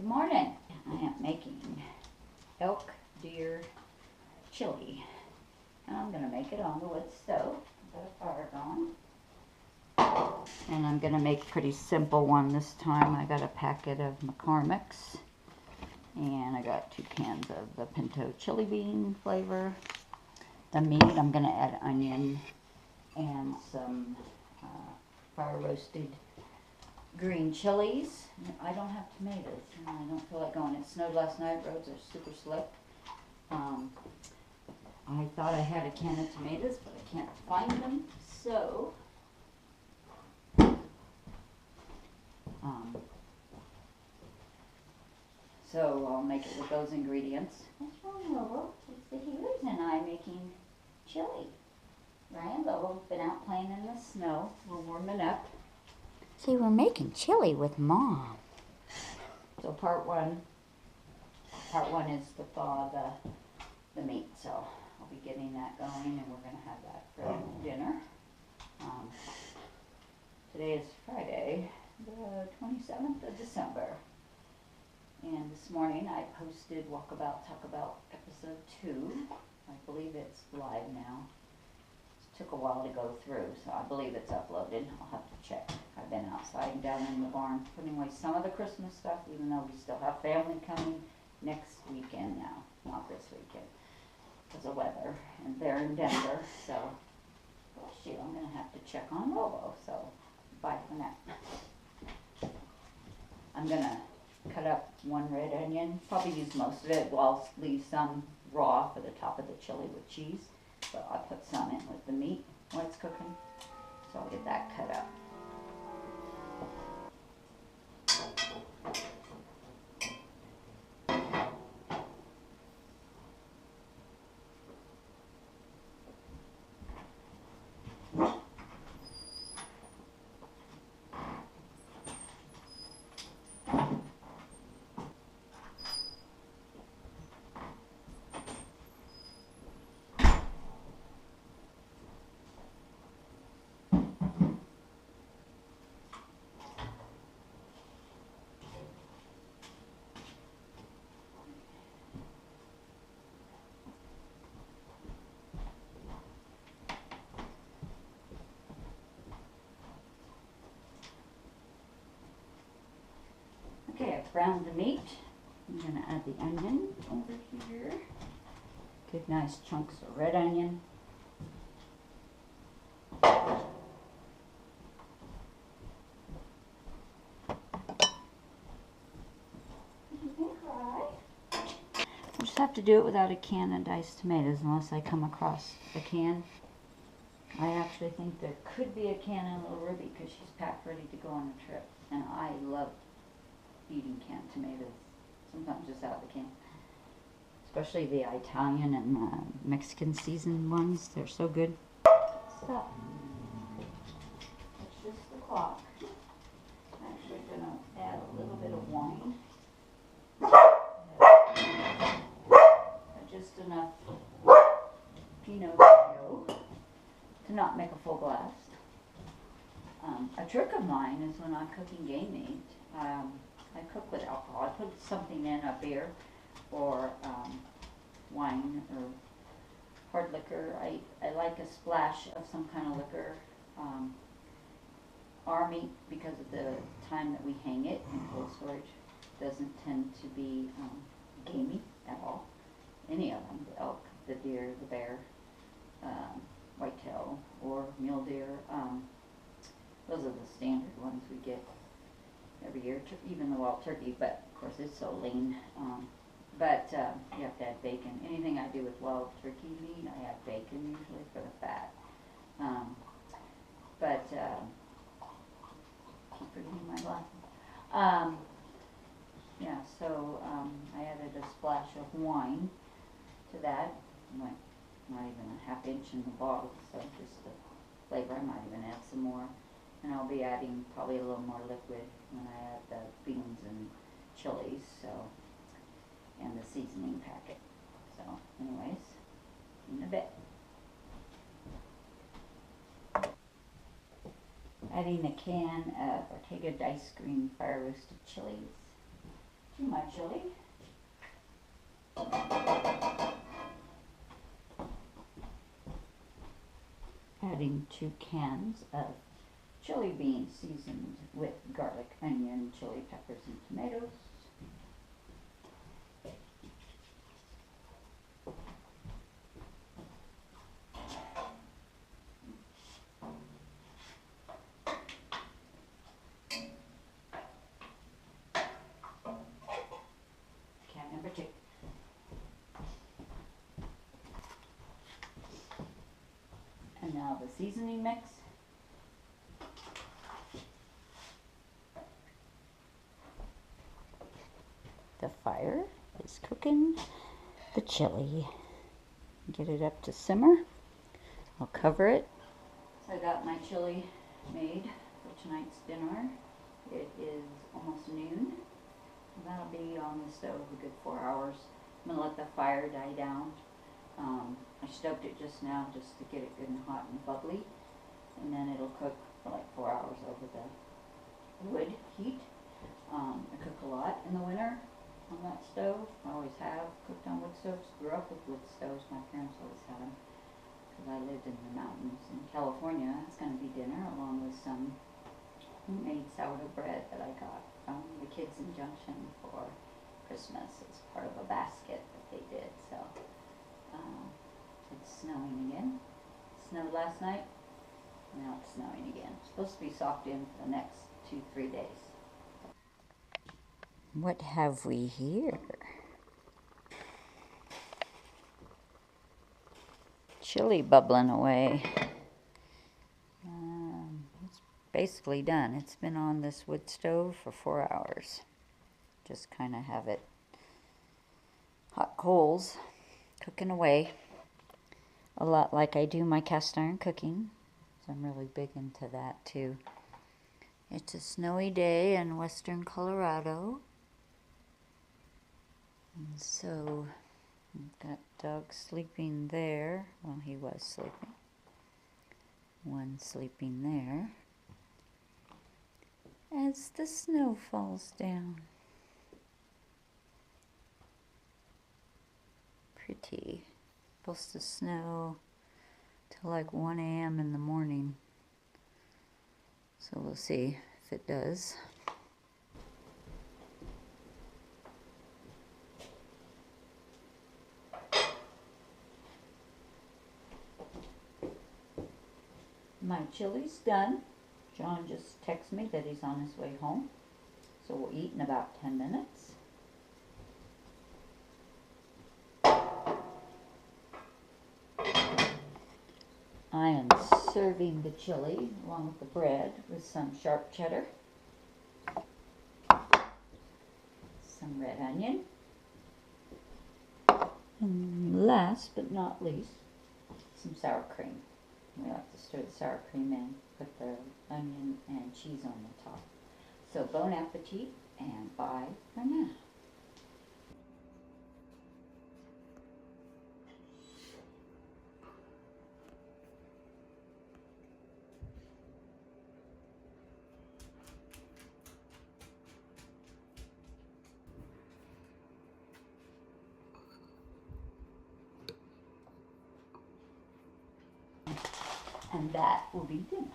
morning. I am making elk deer chili. And I'm going to make it on the wood stove. Got a fire going. And I'm going to make a pretty simple one this time. I got a packet of McCormick's. And I got 2 cans of the pinto chili bean flavor. The meat, I'm going to add onion and some fire roasted green chilies. I don't have tomatoes, and I don't feel like going. It snowed last night. Roads are super slick. I thought I had a can of tomatoes, but I can't find them. So I'll make it with those ingredients. What's wrong, Lobo? It's the Healers and I making chili. Ryan and Lobo have been out playing in the snow. We're warming up. See, we're making chili with Mom. So part one is to thaw the meat. So I'll be getting that going, and we're gonna have that for dinner. Today is Friday, the 27th of December. And this morning I posted Walkabout Talk About episode 2. I believe it's live now. It took a while to go through, so I believe it's uploaded. I'll have to check. I've been outside and down in the barn putting away some of the Christmas stuff, even though we still have family coming next weekend now, not this weekend, because of weather. And they're in Denver, so shoot, I'm going to have to check on Lobo, so bye for now. I'm going to cut up 1 red onion, probably use most of it. I'll leave some raw for the top of the chili with cheese, but I'll put some in with the meat when it's cooking, so I'll get that cut up. Okay, I've browned the meat. I'm going to add the onion over here. Good nice chunks of red onion. I just have to do it without a can of diced tomatoes unless I come across a can. I actually think there could be a can in Little Ruby because she's packed ready to go on a trip. And I love eating canned tomatoes, sometimes just out of the can. Especially the Italian and Mexican seasoned ones, they're so good. So, it's just the clock. I'm actually going to add a little bit of wine. Just enough Pinot Grigio to not make a full glass. A trick of mine is when I'm cooking game meat, I cook with alcohol. I put something in, a beer or wine or hard liquor. I like a splash of some kind of liquor. Our meat, because of the time that we hang it in cold storage, doesn't tend to be gamey at all. Any of them, the elk, the deer, the bear, whitetail, or mule deer. Those are the standard ones we get every year, even the wild turkey, but of course it's so lean. But you have to add bacon. Anything I do with wild turkey meat, I add bacon usually for the fat. Keep forgetting my glasses. Yeah, so I added a splash of wine to that, like not even a half inch in the bottle, so just the flavor. I might even add some more. And I'll be adding probably a little more liquid when I add the beans and chilies, so, and the seasoning packet. So, anyways, in a bit. Adding a can of Ortega Diced Green Fire Roasted Chilies. to my chili. Adding 2 cans of chili beans seasoned with garlic, onion, chili peppers, and tomatoes. Can number 2. And now the seasoning mix. The fire is cooking the chili. Get it up to simmer. I'll cover it. So I got my chili made for tonight's dinner. It is almost noon. That'll be on the stove a good 4 hours. I'm gonna let the fire die down. I stoked it just now just to get it good and hot and bubbly. And then it'll cook for like 4 hours over the wood heat. I cook a lot in the winter on that stove. I always have cooked on wood stoves. Grew up with wood stoves. My parents always had them because I lived in the mountains in California. It's going to be dinner along with some homemade sourdough bread that I got from the kids in Junction for Christmas. It's part of a basket that they did. So it's snowing again. It snowed last night. Now it's snowing again. It's supposed to be soft in for the next 2-3 days. What have we here? Chili bubbling away. It's basically done. It's been on this wood stove for 4 hours. Just kind of have it hot coals cooking away. A lot like I do my cast iron cooking. So I'm really big into that too. It's a snowy day in western Colorado. And so I've got Doug sleeping there. Well, he was sleeping. One sleeping there. As the snow falls down. Pretty. Supposed to snow till like 1 a.m. in the morning. So we'll see if it does. My chili's done. John just texted me that he's on his way home. So we'll eat in about 10 minutes. I am serving the chili along with the bread with some sharp cheddar, some red onion, and last but not least, some sour cream. We like to stir the sour cream in, put the onion and cheese on the top. So bon appetit and bye for now. And that will be dinner.